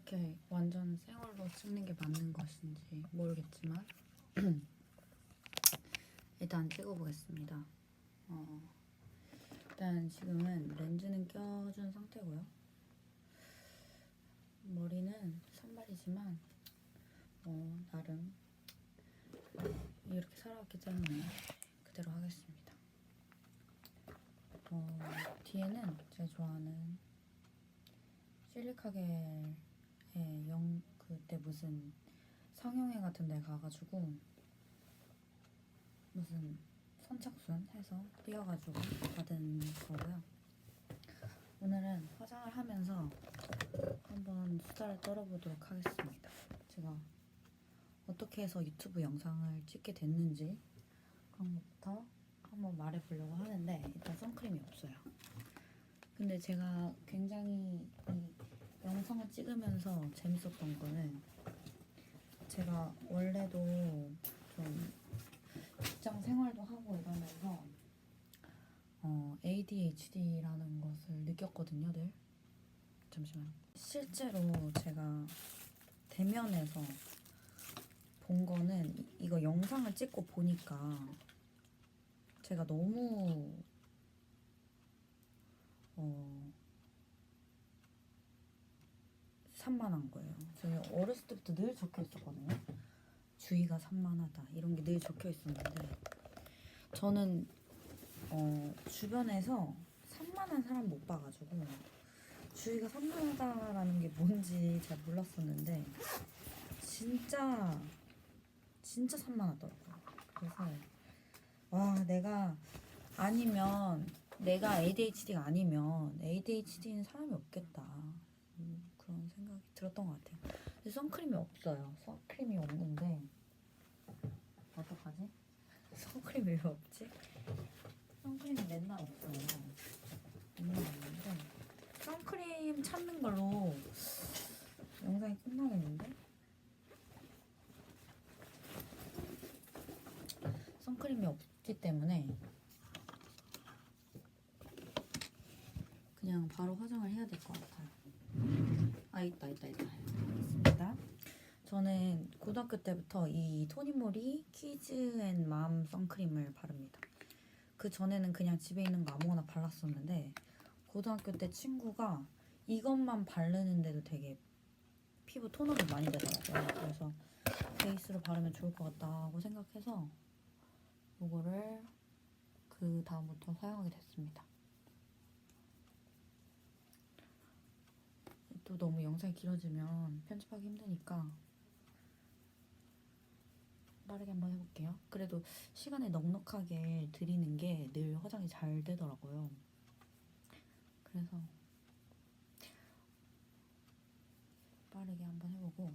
이렇게 완전 생얼로 찍는 게 맞는 것인지 모르겠지만 일단 찍어보겠습니다. 일단 지금은 렌즈는 껴준 상태고요. 머리는 산발이지만 나름 이렇게 살아왔기 때문에 그대로 하겠습니다. 뒤에는 제가 좋아하는 실리카겔의 그때 무슨 상영회 같은 데 가가지고 무슨 선착순 해서 뛰어가지고 받은 거고요. 오늘은 화장을 하면서 한번 수다를 떨어보도록 하겠습니다. 제가 어떻게 해서 유튜브 영상을 찍게 됐는지 그런 것부터 한번 말해보려고 하는데 일단 선크림이 없어요. 근데 제가 굉장히 이 영상을 찍으면서 재밌었던 거는 제가 원래도 좀 직장 생활도 하고 이러면서 ADHD라는 것을 느꼈거든요, 늘. 잠시만. 실제로 제가 대면에서 본 거는 이거 영상을 찍고 보니까 제가 너무 산만한 거예요. 제가 어렸을 때부터 늘 적혀 있었거든요. 주의가 산만하다 이런 게 늘 적혀 있었는데 저는 주변에서 산만한 사람 못 봐가지고 주의가 산만하다라는 게 뭔지 잘 몰랐었는데 진짜 산만하더라고요. 그래서 와 내가 ADHD가 아니면 ADHD는 사람이 없겠다 그런 생각이 들었던 것 같아요. 근데 선크림이 없어요. 선크림이 없는데 어떡하지? 선크림이 왜 없지? 선크림이 맨날 없어요. 맨날 없는데 선크림 찾는 걸로 영상이 끝나겠는데? 선크림이 없기 때문에 그냥 바로 화장을 해야 될 것 같아요. 있다. 알겠습니다. 저는 고등학교 때부터 이 토니모리 키즈 앤 맘 선크림을 바릅니다. 그 전에는 그냥 집에 있는 거 아무거나 발랐었는데 고등학교 때 친구가 이것만 바르는데도 되게 피부 톤업이 많이 되더라고요. 그래서 베이스로 바르면 좋을 것 같다고 생각해서 이거를 그 다음부터 사용하게 됐습니다. 또 너무 영상이 길어지면 편집하기 힘드니까 빠르게 한번 해볼게요. 그래도 시간을 넉넉하게 들이는 게 늘 화장이 잘 되더라고요. 그래서 빠르게 한번 해보고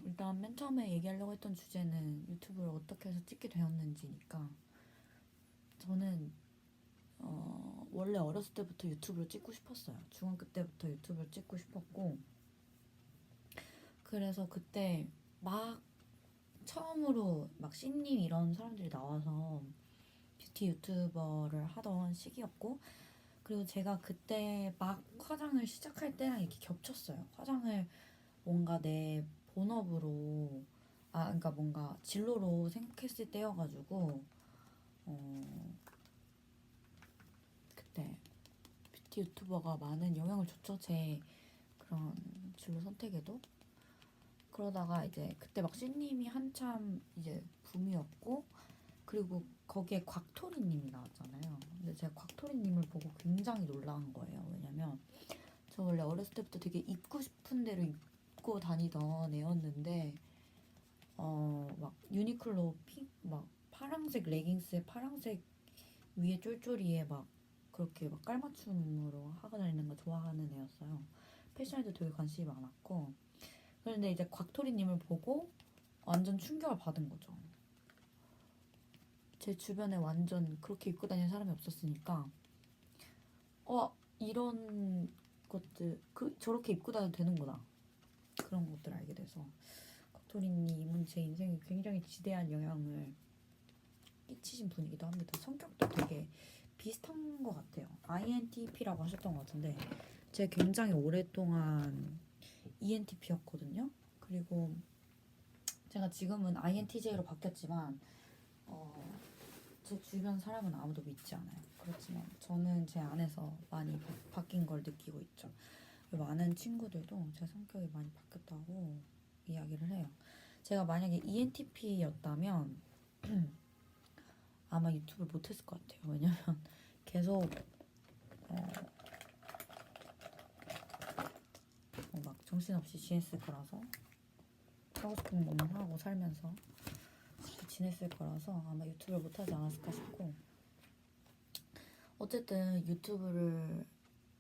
일단 맨 처음에 얘기하려고 했던 주제는 유튜브를 어떻게 해서 찍게 되었는지니까 저는 원래 어렸을 때부터 유튜브를 찍고 싶었어요. 중학교 때부터 유튜브를 찍고 싶었고 그래서 그때 막 처음으로 막 신님 이런 사람들이 나와서 뷰티 유튜버를 하던 시기였고 그리고 제가 그때 막 화장을 시작할 때랑 이렇게 겹쳤어요. 화장을 뭔가 내 본업으로 그러니까 뭔가 진로로 생각했을 때여가지고 그때 뷰티 유튜버가 많은 영향을 줬죠. 제 그런 진로 선택에도. 그러다가 이제 그때 막 신님이 한참 이제 붐이었고 그리고 거기에 곽토리님이 나왔잖아요. 근데 제가 곽토리님을 보고 굉장히 놀란 거예요. 왜냐면 저 원래 어렸을 때부터 되게 입고 싶은 대로 입고 다니던 애였는데 막 유니클로 막 파란색 레깅스에 파란색 위에 쫄쫄이에 막 그렇게 막 깔맞춤으로 하고 다니는 거 좋아하는 애였어요. 패션에도 되게 관심이 많았고 그런데 이제 곽토리님을 보고 완전 충격을 받은 거죠. 제 주변에 완전 그렇게 입고 다니는 사람이 없었으니까 이런 것들 저렇게 입고 다녀도 되는구나 그런 것들을 알게 돼서 곽토리님은 제 인생에 굉장히 지대한 영향을 끼치신 분이기도 합니다. 성격도 되게 비슷한 것 같아요. INTP라고 하셨던 것 같은데 제가 굉장히 오랫동안 ENTP였거든요. 그리고 제가 지금은 INTJ로 바뀌었지만 제 주변 사람은 아무도 믿지 않아요. 그렇지만 저는 제 안에서 많이 바뀐 걸 느끼고 있죠. 많은 친구들도 제 성격이 많이 바뀌었다고 이야기를 해요. 제가 만약에 ENTP였다면 아마 유튜브를 못했을 것 같아요. 왜냐면 계속 막 정신없이 지냈을 거라서, 하고 싶은 것만 하고 살면서 그렇게 지냈을 거라서 아마 유튜브를 못하지 않았을까 싶고, 어쨌든 유튜브를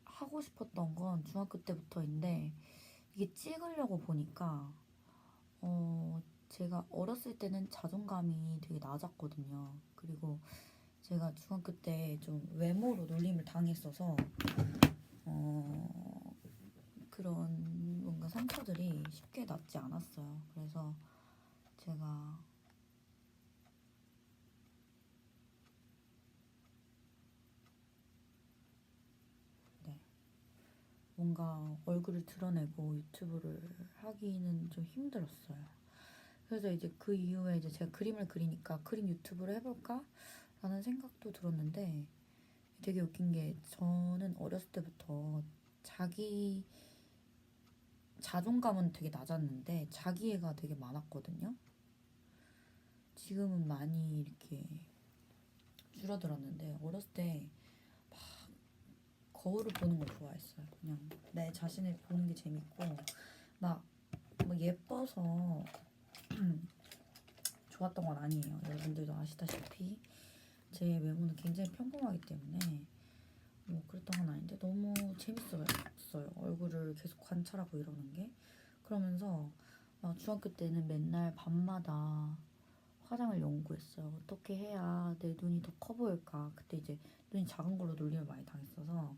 하고 싶었던 건 중학교 때부터인데 이게 찍으려고 보니까 제가 어렸을 때는 자존감이 되게 낮았거든요. 그리고 제가 중학교 때 좀 외모로 놀림을 당했어서 그런 뭔가 상처들이 쉽게 낫지 않았어요. 그래서 제가 네, 뭔가 얼굴을 드러내고 유튜브를 하기는 좀 힘들었어요. 그래서 이제 그 이후에 이제 제가 그림을 그리니까 그림 유튜브를 해볼까? 라는 생각도 들었는데, 되게 웃긴 게 저는 어렸을 때부터 자기 자존감은 되게 낮았는데 자기애가 되게 많았거든요. 지금은 많이 이렇게 줄어들었는데 어렸을 때 막 거울을 보는 걸 좋아했어요. 그냥 내 자신을 보는 게 재밌고 막 예뻐서 좋았던 건 아니에요. 여러분들도 아시다시피 제 외모는 굉장히 평범하기 때문에 뭐 그랬던 건 아닌데 너무 재밌었어요. 얼굴을 계속 관찰하고 이러는 게. 그러면서 막 중학교 때는 맨날 밤마다 화장을 연구했어요. 어떻게 해야 내 눈이 더 커 보일까. 그때 이제 눈이 작은 걸로 놀림을 많이 당했어서.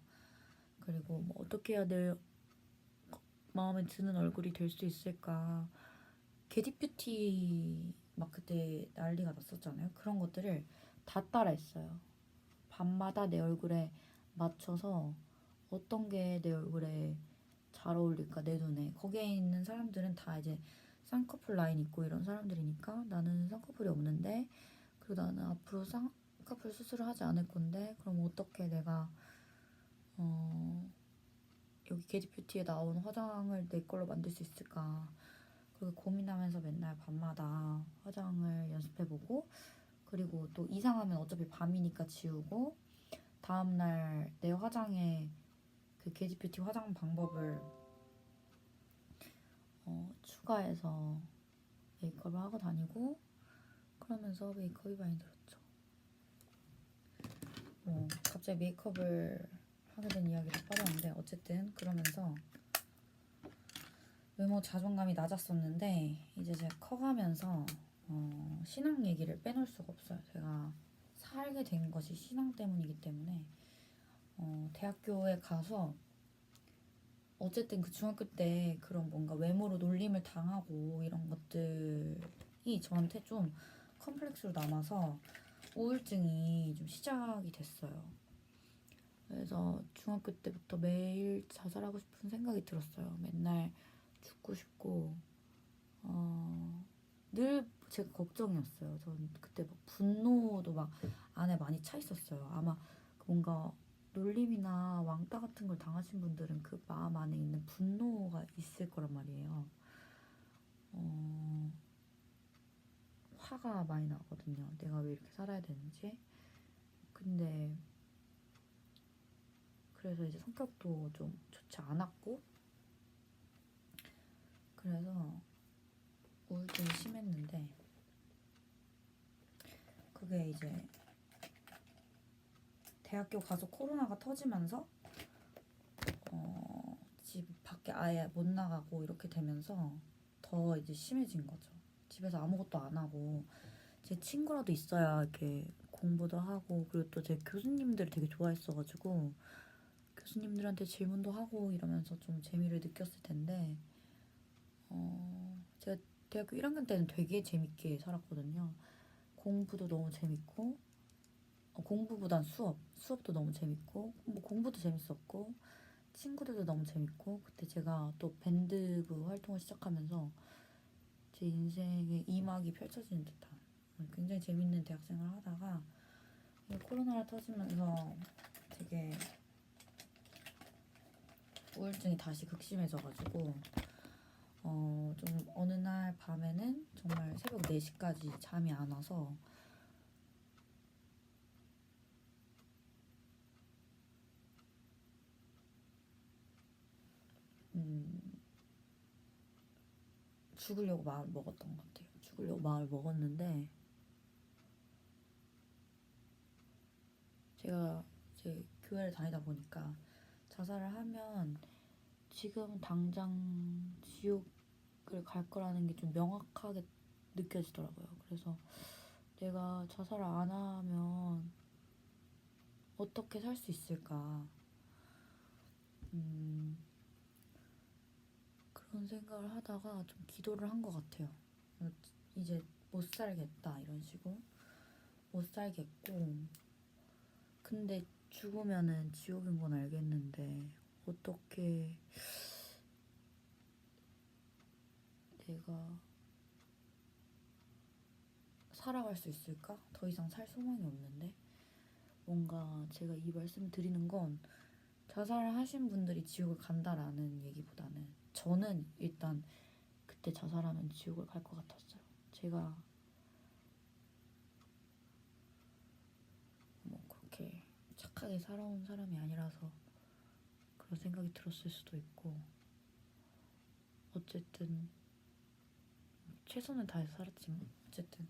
그리고 뭐 어떻게 해야 내 마음에 드는 얼굴이 될 수 있을까. 게디뷰티 막 그때 난리가 났었잖아요. 그런 것들을 다 따라했어요. 밤마다 내 얼굴에 맞춰서 어떤 게 내 얼굴에 잘 어울릴까, 내 눈에. 거기에 있는 사람들은 다 이제 쌍꺼풀 라인 있고 이런 사람들이니까 나는 쌍꺼풀이 없는데, 그리고 나는 앞으로 쌍꺼풀 수술을 하지 않을 건데 그럼 어떻게 내가 여기 게디뷰티에 나온 화장을 내 걸로 만들 수 있을까. 그리고 고민하면서 맨날 밤마다 화장을 연습해보고, 그리고 또 이상하면 어차피 밤이니까 지우고, 다음날 내 화장에 그 게지뷰티 화장 방법을 추가해서 메이크업을 하고 다니고, 그러면서 메이크업이 많이 늘었죠. 갑자기 메이크업을 하게 된 이야기로 빠졌는데, 어쨌든 그러면서 외모 자존감이 낮았었는데 이제 제가 커가면서 신앙 얘기를 빼놓을 수가 없어요. 제가 살게 된 것이 신앙 때문이기 때문에 대학교에 가서 어쨌든 그 중학교 때 그런 뭔가 외모로 놀림을 당하고 이런 것들이 저한테 좀 컴플렉스로 남아서 우울증이 좀 시작이 됐어요. 그래서 중학교 때부터 매일 자살하고 싶은 생각이 들었어요. 맨날 죽고 싶고 늘 제가 걱정이었어요. 전 그때 막 분노도 막 안에 많이 차 있었어요. 아마 뭔가 놀림이나 왕따 같은 걸 당하신 분들은 그 마음 안에 있는 분노가 있을 거란 말이에요. 화가 많이 나거든요. 내가 왜 이렇게 살아야 되는지. 근데 그래서 이제 성격도 좀 좋지 않았고, 그래서 우울증이 심했는데, 그게 이제 대학교 가서 코로나가 터지면서 집 밖에 아예 못 나가고 이렇게 되면서 더 이제 심해진 거죠. 집에서 아무것도 안 하고 제 친구라도 있어야 이렇게 공부도 하고, 그리고 또 제 교수님들을 되게 좋아했어가지고 교수님들한테 질문도 하고 이러면서 좀 재미를 느꼈을 텐데, 제가 대학교 1학년 때는 되게 재밌게 살았거든요. 공부도 너무 재밌고, 공부보단 수업도 너무 재밌고, 뭐 공부도 재밌었고, 친구들도 너무 재밌고 그때 제가 또 밴드부 활동을 시작하면서 제 인생의 이막이 펼쳐지는 듯한 굉장히 재밌는 대학생활을 하다가 코로나가 터지면서 되게 우울증이 다시 극심해져가지고 좀 어느 날 밤에는 정말 새벽 4시까지 잠이 안 와서 죽으려고 마음을 먹었던 것 같아요. 죽으려고 마음을 먹었는데 제가 이제 교회를 다니다 보니까 자살을 하면 지금 당장 지옥을 갈 거라는 게 좀 명확하게 느껴지더라고요. 그래서 내가 자살을 안 하면 어떻게 살 수 있을까? 그런 생각을 하다가 좀 기도를 한 것 같아요. 이제 못 살겠다 이런 식으로 못 살겠고 근데 죽으면은 지옥인 건 알겠는데 어떻게 내가 살아갈 수 있을까? 더 이상 살 소망이 없는데 뭔가 제가 이 말씀을 드리는 건 자살을 하신 분들이 지옥을 간다라는 얘기보다는 저는 일단 그때 자살하면 지옥을 갈 것 같았어요. 제가 뭐 그렇게 착하게 살아온 사람이 아니라서 그런 생각이 들었을 수도 있고 어쨌든 최선을 다해서 살았지만 어쨌든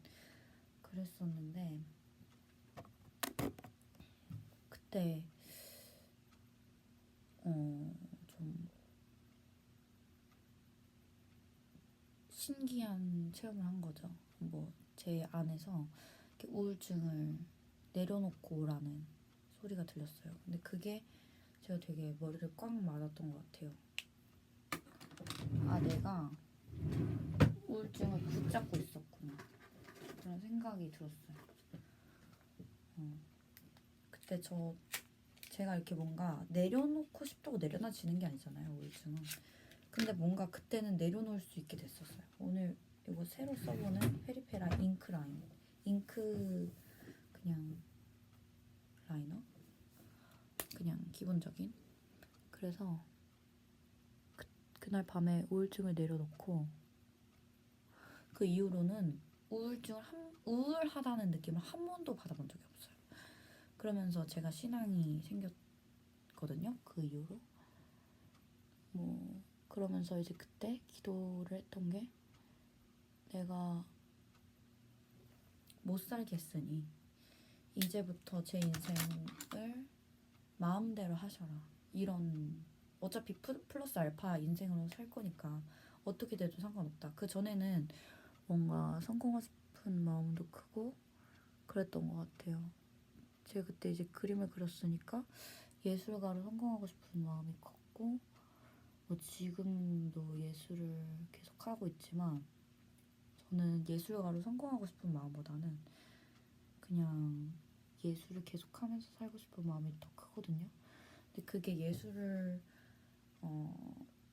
그랬었는데 그때 좀 신기한 체험을 한 거죠. 뭐 제 안에서 이렇게 우울증을 내려놓고 오라는 소리가 들렸어요. 근데 그게 제가 되게 머리를 꽉 맞았던 것 같아요. 아, 내가 우울증을 붙잡고 있었구나. 그런 생각이 들었어요. 그때 제가 이렇게 뭔가 내려놓고 싶다고 내려놔지는 게 아니잖아요, 우울증은. 근데 뭔가 그때는 내려놓을 수 있게 됐었어요. 오늘 이거 새로 써보는 페리페라 잉크 라인. 잉크 그냥 라이너? 그냥 기본적인. 그래서 그날 밤에 우울증을 내려놓고 그 이후로는 우울하다는 느낌을 한 번도 받아본 적이 없어요. 그러면서 제가 신앙이 생겼거든요. 그 이후로. 뭐 그러면서 이제 그때 기도를 했던 게 내가 못 살겠으니 이제부터 제 인생을 마음대로 하셔라. 이런 어차피 플러스 알파 인생으로 살 거니까 어떻게 돼도 상관없다. 그 전에는 뭔가 성공하고 싶은 마음도 크고 그랬던 것 같아요. 제가 그때 이제 그림을 그렸으니까 예술가로 성공하고 싶은 마음이 컸고 뭐 지금도 예술을 계속 하고 있지만 저는 예술가로 성공하고 싶은 마음보다는 그냥 예술을 계속하면서 살고 싶은 마음이 더 크거든요. 근데 그게 예술을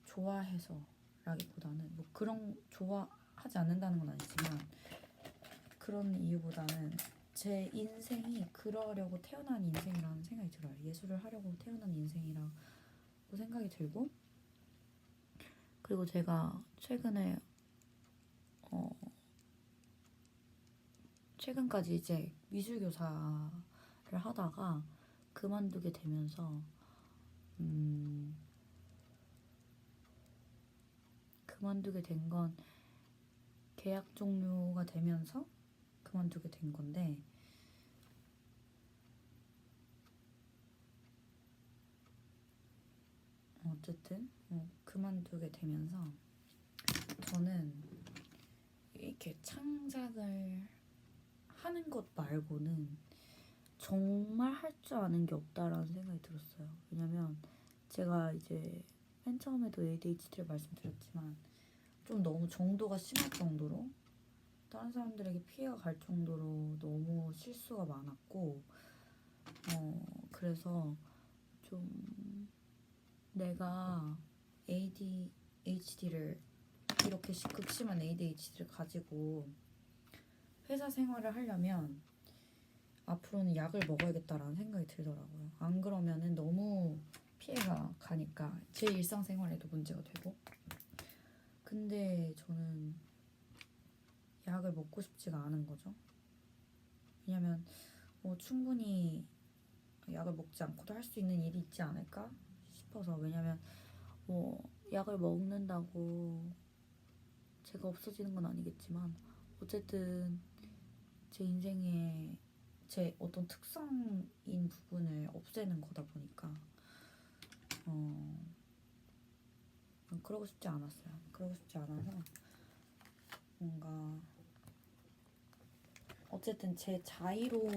좋아해서라기보다는 뭐 그런 좋아하지 않는다는 건 아니지만 그런 이유보다는 제 인생이 그러려고 태어난 인생이라는 생각이 들어요. 예술을 하려고 태어난 인생이라고 생각이 들고 그리고 제가 최근까지 이제 미술교사를 하다가 그만두게 되면서 그만두게 된 건 계약 종료가 되면서 그만두게 된 건데 어쨌든 그만두게 되면서 저는 이렇게 창작을 하는 것 말고는 정말 할 줄 아는 게 없다라는 생각이 들었어요. 왜냐면 제가 이제 맨 처음에도 ADHD를 말씀드렸지만 좀 너무 정도가 심할 정도로 다른 사람들에게 피해가 갈 정도로 너무 실수가 많았고 그래서 좀 내가 ADHD를 이렇게 극심한 ADHD를 가지고 회사 생활을 하려면 앞으로는 약을 먹어야겠다라는 생각이 들더라고요. 안 그러면은 너무 피해가 가니까 제 일상생활에도 문제가 되고. 근데 저는 약을 먹고 싶지가 않은 거죠. 왜냐면 충분히 약을 먹지 않고도 할 수 있는 일이 있지 않을까 싶어서. 왜냐면 약을 먹는다고 제가 없어지는 건 아니겠지만 어쨌든 제 인생에 제 어떤 특성인 부분을 없애는 거다 보니까 그러고 싶지 않았어요. 그러고 싶지 않아서 뭔가 어쨌든 제 자의로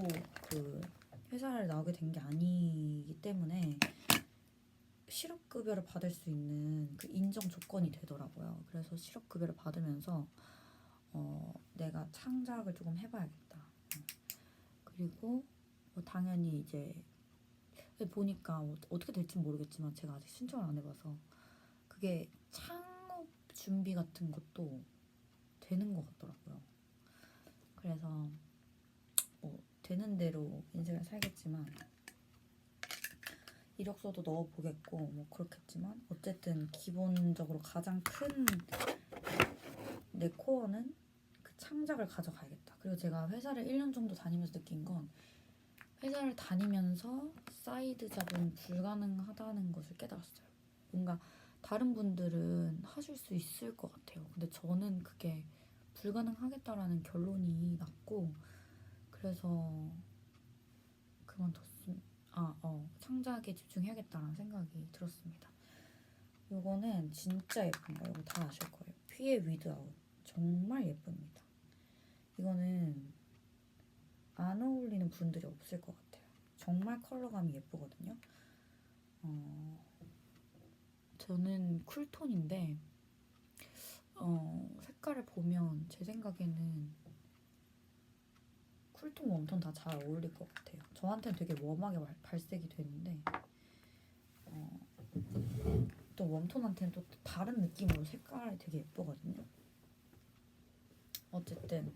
그 회사를 나오게 된 게 아니기 때문에 실업급여를 받을 수 있는 그 인정 조건이 되더라고요. 그래서 실업급여를 받으면서 내가 창작을 조금 해봐야겠다. 그리고 당연히 이제 보니까 어떻게 될지 모르겠지만 제가 아직 신청을 안 해봐서 그게 창업 준비 같은 것도 되는 것 같더라고요. 그래서 되는 대로 인생을 살겠지만 이력서도 넣어보겠고 그렇겠지만 어쨌든 기본적으로 가장 큰 내 코어는 그 창작을 가져가야겠다. 그리고 제가 회사를 1년 정도 다니면서 느낀 건 회사를 다니면서 사이드 잡은 불가능하다는 것을 깨달았어요. 뭔가 다른 분들은 하실 수 있을 것 같아요. 근데 저는 그게 불가능하겠다라는 결론이 났고 그래서 창작에 집중해야겠다라는 생각이 들었습니다. 요거는 진짜 예쁜 거예요. 이거 다 아실 거예요. 피에 위드아웃. 정말 예쁩니다. 이거는 안 어울리는 분들이 없을 것 같아요. 정말 컬러감이 예쁘거든요. 저는 쿨톤인데 색깔을 보면 제 생각에는 쿨톤, 웜톤 다 잘 어울릴 것 같아요. 저한테는 되게 웜하게 발색이 되는데 또 웜톤한테는 또 다른 느낌으로 색깔이 되게 예쁘거든요. 어쨌든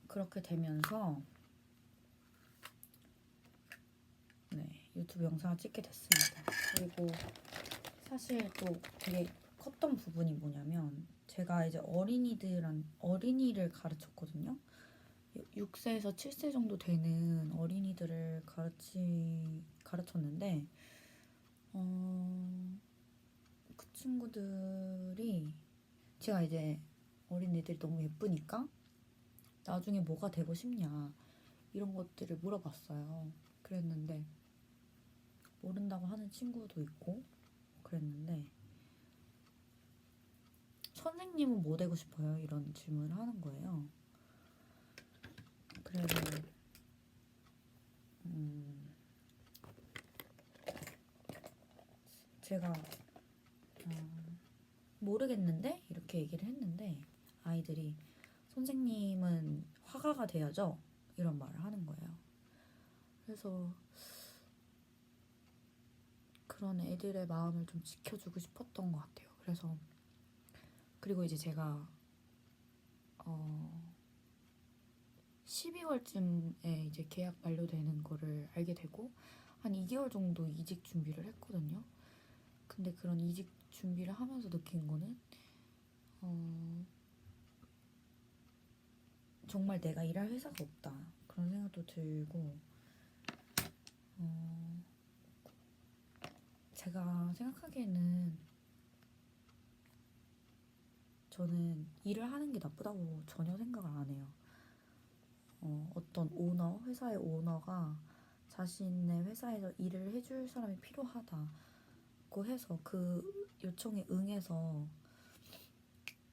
그렇게 되면서 유튜브 영상을 찍게 됐습니다. 그리고 사실 또 되게 컸던 부분이 뭐냐면 제가 이제 어린이를 가르쳤거든요. 6세에서 7세 정도 되는 어린이들을 가르쳤는데 그 친구들이 제가 이제 어린이들이 너무 예쁘니까 나중에 뭐가 되고 싶냐 이런 것들을 물어봤어요. 그랬는데 모른다고 하는 친구도 있고 그랬는데 선생님은 뭐 되고 싶어요? 이런 질문을 하는 거예요. 그래서 제가 모르겠는데 이렇게 얘기를 했는데 아이들이 선생님은 화가가 돼야죠 이런 말을 하는 거예요. 그래서 그런 애들의 마음을 좀 지켜주고 싶었던 것 같아요. 그래서 그리고 이제 제가 12월쯤에 이제 계약 만료되는 거를 알게 되고 한 2개월 정도 이직 준비를 했거든요. 근데 그런 이직 준비를 하면서 느낀 거는 정말 내가 일할 회사가 없다 그런 생각도 들고 제가 생각하기에는 저는 일을 하는 게 나쁘다고 전혀 생각을 안 해요. 어떤 회사의 오너가 자신의 회사에서 일을 해줄 사람이 필요하다고 해서 그 요청에 응해서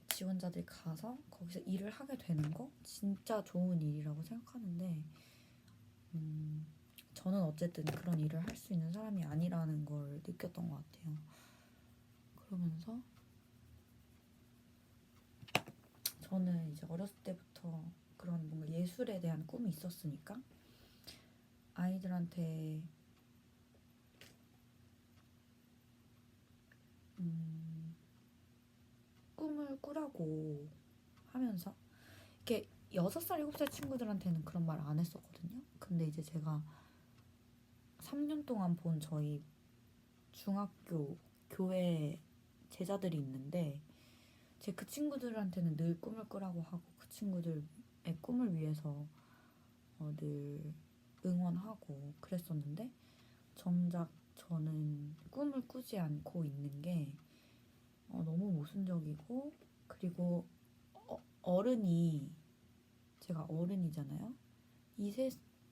지원자들이 가서 거기서 일을 하게 되는 거 진짜 좋은 일이라고 생각하는데 저는 어쨌든 그런 일을 할 수 있는 사람이 아니라는 걸 느꼈던 것 같아요. 그러면서 저는 이제 어렸을 때부터 그런 뭔가 예술에 대한 꿈이 있었으니까 아이들한테 꿈을 꾸라고 하면서 이렇게 6살, 7살 친구들한테는 그런 말 안 했었거든요. 근데 이제 제가 3년 동안 본 저희 중학교 교회 제자들이 있는데 제 그 친구들한테는 늘 꿈을 꾸라고 하고 그 친구들의 꿈을 위해서 늘 응원하고 그랬었는데 정작 저는 꿈을 꾸지 않고 있는 게 너무 모순적이고 그리고 어른이 제가 어른이잖아요. 이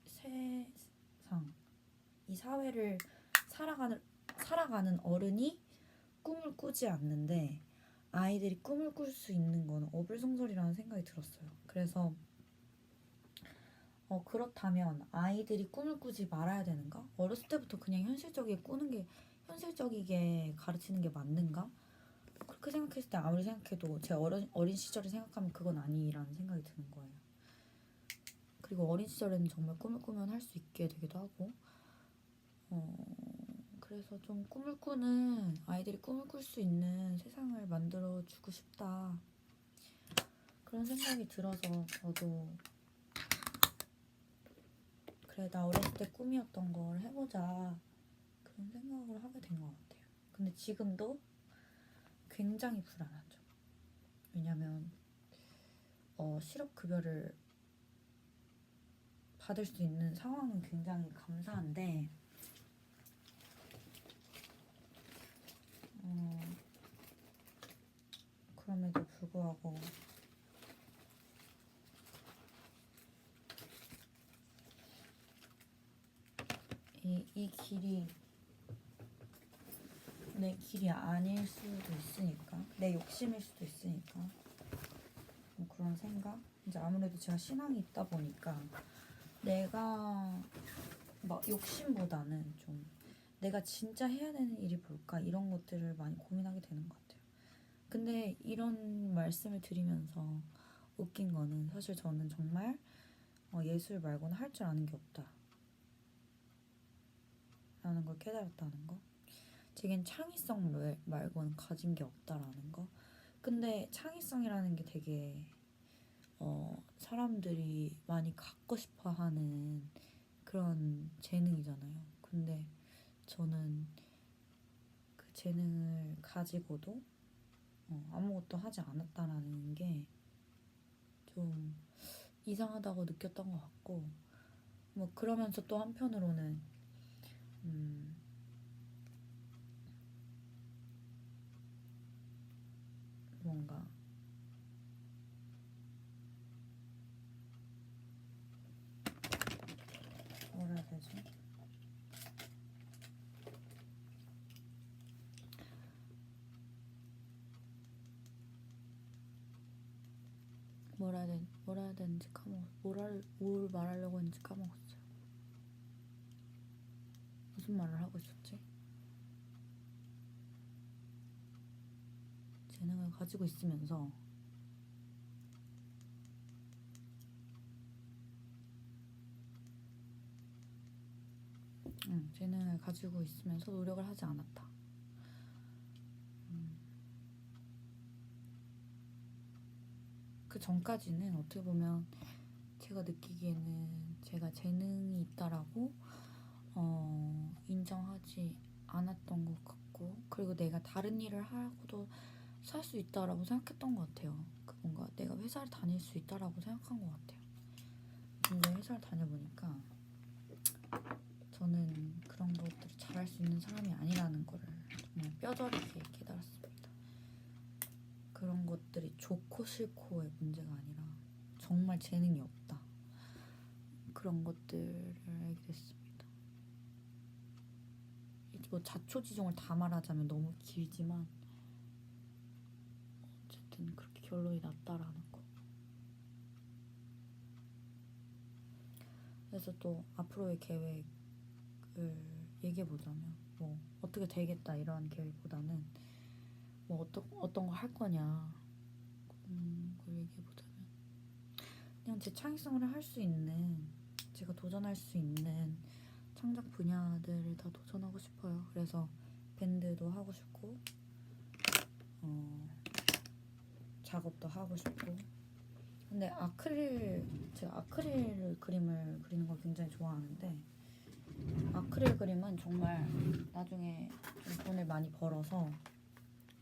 세상 이 사회를 살아가는 어른이 꿈을 꾸지 않는데 아이들이 꿈을 꿀 수 있는 건 어불성설이라는 생각이 들었어요. 그래서 그렇다면 아이들이 꿈을 꾸지 말아야 되는가? 어렸을 때부터 그냥 현실적이게 가르치는 게 맞는가? 그렇게 생각했을 때 아무리 생각해도 제 어린 시절을 생각하면 그건 아니라는 생각이 드는 거예요. 그리고 어린 시절에는 정말 꿈을 꾸면 할 수 있게 되기도 하고 그래서 좀 아이들이 꿈을 꿀 수 있는 세상을 만들어주고 싶다. 그런 생각이 들어서 저도 그래 나 어렸을 때 꿈이었던 걸 해보자 그런 생각을 하게 된 것 같아요. 근데 지금도 굉장히 불안하죠. 왜냐면 실업급여를 받을 수 있는 상황은 굉장히 감사한데 그럼에도 불구하고 이 길이 내 길이 아닐 수도 있으니까 내 욕심일 수도 있으니까 뭐 그런 생각? 이제 아무래도 제가 신앙이 있다 보니까 내가 막 욕심보다는 좀 내가 진짜 해야 되는 일이 뭘까 이런 것들을 많이 고민하게 되는 것 같아요. 근데 이런 말씀을 드리면서 웃긴 거는 사실 저는 정말 예술 말고는 할 줄 아는 게 없다 라는 걸 깨달았다는 거. 제겐 창의성 말고는 가진 게 없다라는 거. 근데 창의성이라는 게 되게 사람들이 많이 갖고 싶어 하는 그런 재능이잖아요. 근데 저는 그 재능을 가지고도 아무것도 하지 않았다라는 게 좀 이상하다고 느꼈던 것 같고 뭐 그러면서 또 한편으로는 뭔가 뭐라 해야 되지? 뭐라 해야 되는지 뭘 말하려고 했는지 까먹었어요. 무슨 말을 하고 있었지? 재능을 가지고 있으면서 재능을 가지고 있으면서 노력을 하지 않았다. 그 전까지는 어떻게 보면 제가 느끼기에는 제가 재능이 있다라고 인정하지 않았던 것 같고 그리고 내가 다른 일을 하고도 살 수 있다라고 생각했던 것 같아요. 뭔가 내가 회사를 다닐 수 있다라고 생각한 것 같아요. 근데 회사를 다녀보니까 저는 그런 것들을 잘할 수 있는 사람이 아니라는 거를 정말 뼈저리게 깨달았습니다. 그런 것들이 좋고 싫고의 문제가 아니라 정말 재능이 없다. 그런 것들을 알게 됐습니다. 뭐 자초지종을 다 말하자면 너무 길지만 어쨌든 그렇게 결론이 났다라는 거. 그래서 또 앞으로의 계획을 얘기해보자면 뭐 어떻게 되겠다 이런 계획보다는 뭐 어떤 거 할 거냐 그걸 얘기해보자면 그냥 제 창의성을 할 수 있는 제가 도전할 수 있는 창작 분야들을 다 도전하고 싶어요. 그래서 밴드도 하고 싶고 작업도 하고 싶고. 근데 제가 아크릴 그림을 그리는 걸 굉장히 좋아하는데 아크릴 그림은 정말 나중에 좀 돈을 많이 벌어서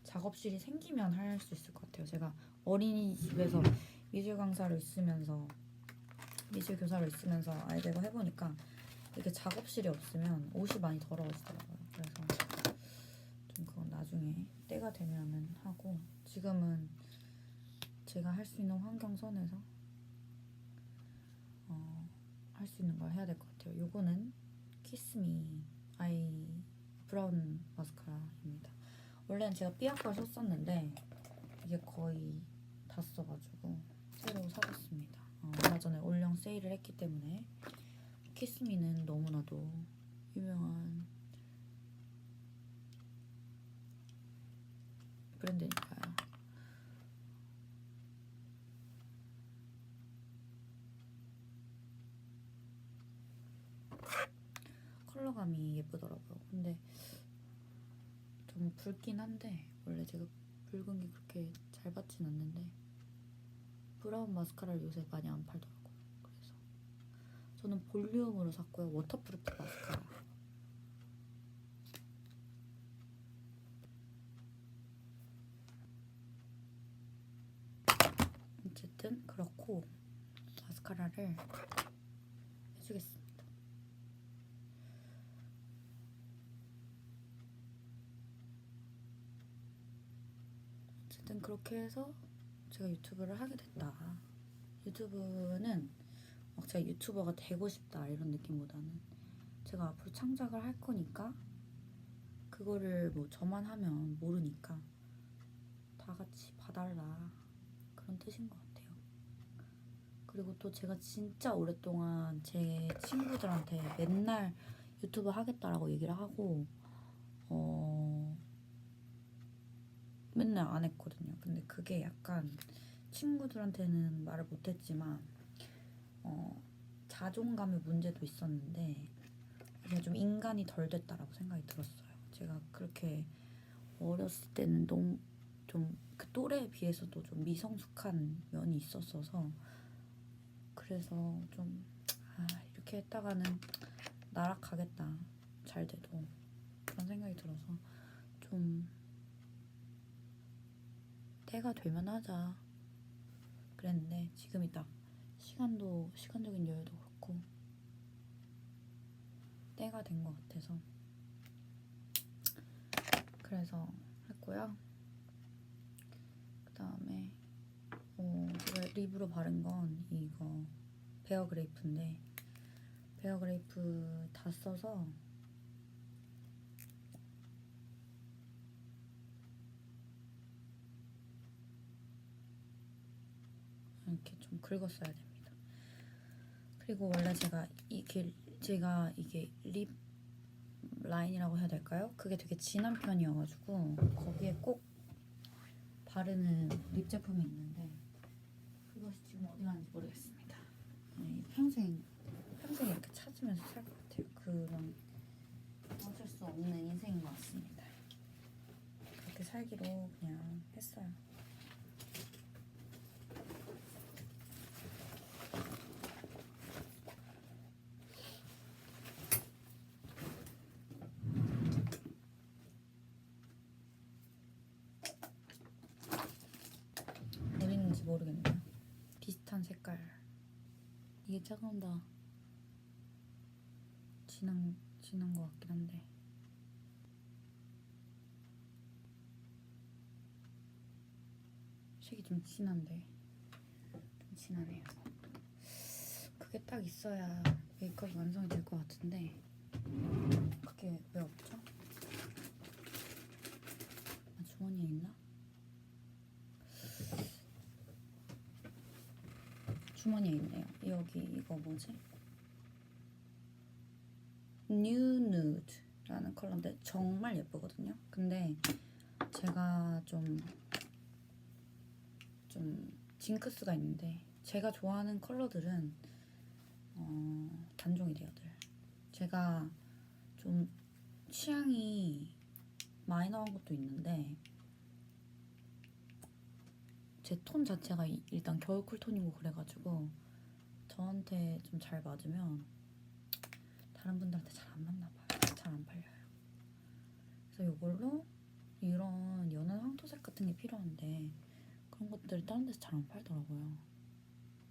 작업실이 생기면 할 수 있을 것 같아요. 제가 어린이집에서 미술 교사로 있으면서 알게 해보니까 이렇게 작업실이 없으면 옷이 많이 더러워지더라고요. 그래서 좀 그건 나중에 때가 되면은 하고, 지금은 제가 할 수 있는 환경선에서 할 수 있는 걸 해야 될 것 같아요. 요거는 키스미 아이 브라운 마스카라입니다. 원래는 제가 삐아 걸 썼었는데 이게 거의 다 써가지고 새로 사봤습니다. 얼마 전에 올영 세일을 했기 때문에. 키스미는 너무나도 유명한 브랜드니까요. 컬러감이 예쁘더라고요. 근데 좀 붉긴 한데 원래 제가 붉은 게 그렇게 잘 받진 않는데 브라운 마스카라를 요새 많이 안 팔더라고요. 그래서 저는 볼륨으로 샀고요. 워터프루프 마스카라. 어쨌든 그렇고 마스카라를 해주겠습니다. 어쨌든 그렇게 해서 제가 유튜브를 하게 됐다. 유튜브는 막 제가 유튜버가 되고 싶다 이런 느낌보다는 제가 앞으로 창작을 할 거니까 그거를 뭐 저만 하면 모르니까 다 같이 봐달라 그런 뜻인 것 같아요. 그리고 또 제가 진짜 오랫동안 제 친구들한테 맨날 유튜브 하겠다라고 얘기를 하고 맨날 안 했거든요. 근데 그게 약간 친구들한테는 말을 못했지만 자존감의 문제도 있었는데 제가 좀 인간이 덜 됐다라고 생각이 들었어요. 제가 그렇게 어렸을 때는 너무 좀 그 또래에 비해서도 좀 미성숙한 면이 있었어서 그래서 좀 이렇게 했다가는 나락가겠다 잘 돼도 그런 생각이 들어서 좀 때가 되면 하자 그랬는데 지금이 딱 시간적인 여유도 그렇고 때가 된 것 같아서 그래서 했고요. 그 다음에 제가 립으로 바른 건 이거 베어그레이프인데 베어그레이프 다 써서 이렇게 좀 긁었어야 됩니다. 그리고 원래 제가 이게 립 라인이라고 해야 될까요? 그게 되게 진한 편이어가지고 거기에 꼭 바르는 립 제품이 있는데 그것이 지금 어디 갔는지 모르겠습니다. 평생 이렇게 찾으면서 살 것 같아요. 그런 어쩔 수 없는 인생인 것 같습니다. 그렇게 살기로 그냥 했어요. 어디 있는지 모르겠네요. 비슷한 색깔. 이게 조금 더 진한 것 같긴 한데 색이 좀 진한데 좀 진하네요. 그게 딱 있어야 메이크업이 완성이 될 것 같은데 그게 왜 없죠? 주머니에 있나? 주머니에 있네요. 여기 이거 뭐지? New Nude라는 컬러인데 정말 예쁘거든요. 근데 제가 좀 징크스가 있는데 제가 좋아하는 컬러들은 단종이래요들. 제가 좀 취향이 마이너한 것도 있는데 제 톤 자체가 일단 겨울 쿨톤이고 그래가지고 저한테 좀 잘 맞으면 다른 분들한테 잘 안 맞나 봐요. 잘 안 팔려요. 그래서 이걸로 이런 연한 황토색 같은 게 필요한데 그런 것들 다른 데서 잘 안 팔더라고요.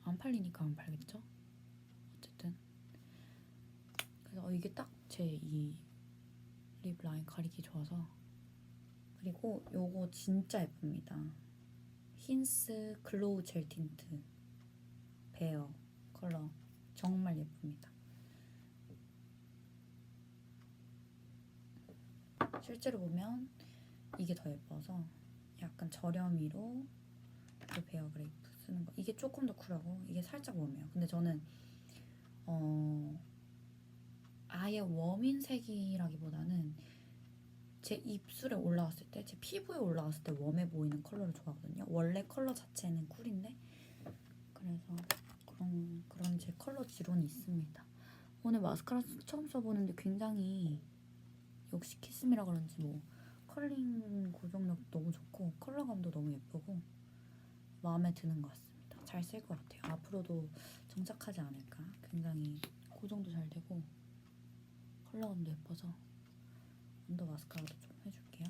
안 팔리니까 안 팔겠죠? 어쨌든 그래서 이게 딱 제 이 립 라인 가리기 좋아서. 그리고 요거 진짜 예쁩니다. 힌스 글로우 젤 틴트 베어 컬러 정말 예쁩니다. 실제로 보면 이게 더 예뻐서 약간 저렴이로 그 베어 그레이프 쓰는 거. 이게 조금 더 쿨하고 이게 살짝 웜해요. 근데 저는 아예 웜인 색이라기보다는 제 입술에 올라왔을 때, 제 피부에 올라왔을 때 웜해 보이는 컬러를 좋아하거든요. 원래 컬러 자체는 쿨인데 그래서 그런 제 컬러 지론이 있습니다. 오늘 마스카라 처음 써보는데 굉장히 역시 키스미라 그런지 뭐 컬링 고정력 너무 좋고 컬러감도 너무 예쁘고 마음에 드는 것 같습니다. 잘 쓸 것 같아요. 앞으로도 정착하지 않을까. 굉장히 고정도 잘 되고 컬러감도 예뻐서 언더 마스카라도 좀 해줄게요.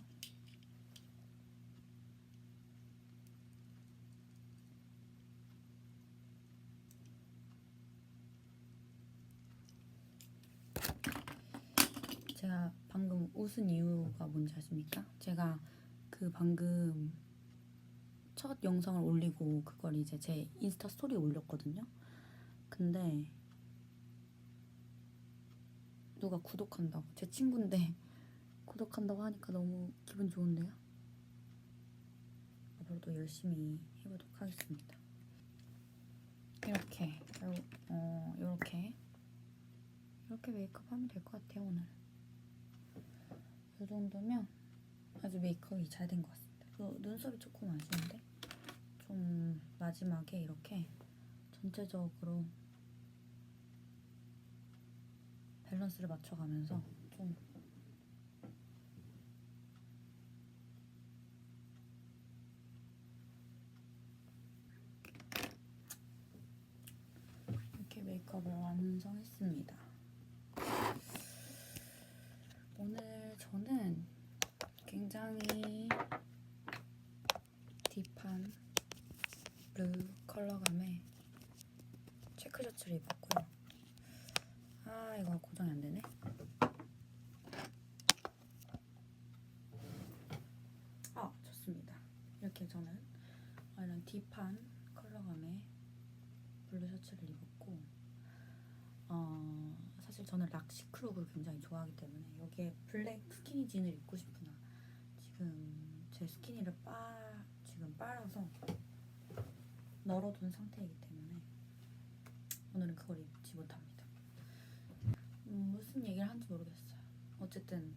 제가 방금 웃은 이유가 뭔지 아십니까? 제가 그 방금 첫 영상을 올리고 그걸 이제 제 인스타 스토리에 올렸거든요. 근데 누가 구독한다고, 제 친구인데 구독한다고 하니까 너무 기분 좋은데요? 앞으로도 열심히 해보도록 하겠습니다. 이렇게 이렇게 메이크업 하면 될 것 같아요. 오늘 이 정도면 아주 메이크업이 잘 된 것 같습니다. 눈썹이 조금 아쉬운데 좀 마지막에 이렇게 전체적으로 밸런스를 맞춰가면서 좀 이렇게 메이크업을 완성했습니다. 오늘 저는 굉장히 딥한 블루 컬러감의 체크 셔츠를 입었고요. 아, 이거 고정이 안 되네. 좋습니다. 이렇게 저는 이런 딥한 컬러감의 블루 셔츠를 입었고, 사실 저는 락시크룩을 굉장히 좋아하기 때문에 여기에 블랙 스키니진을 입고 싶으나 지금 제 스키니를 지금 빨아서 널어둔 상태이기 때문에 오늘은 그걸 입지 못합니다. 무슨 얘기를 하는지 모르겠어요. 어쨌든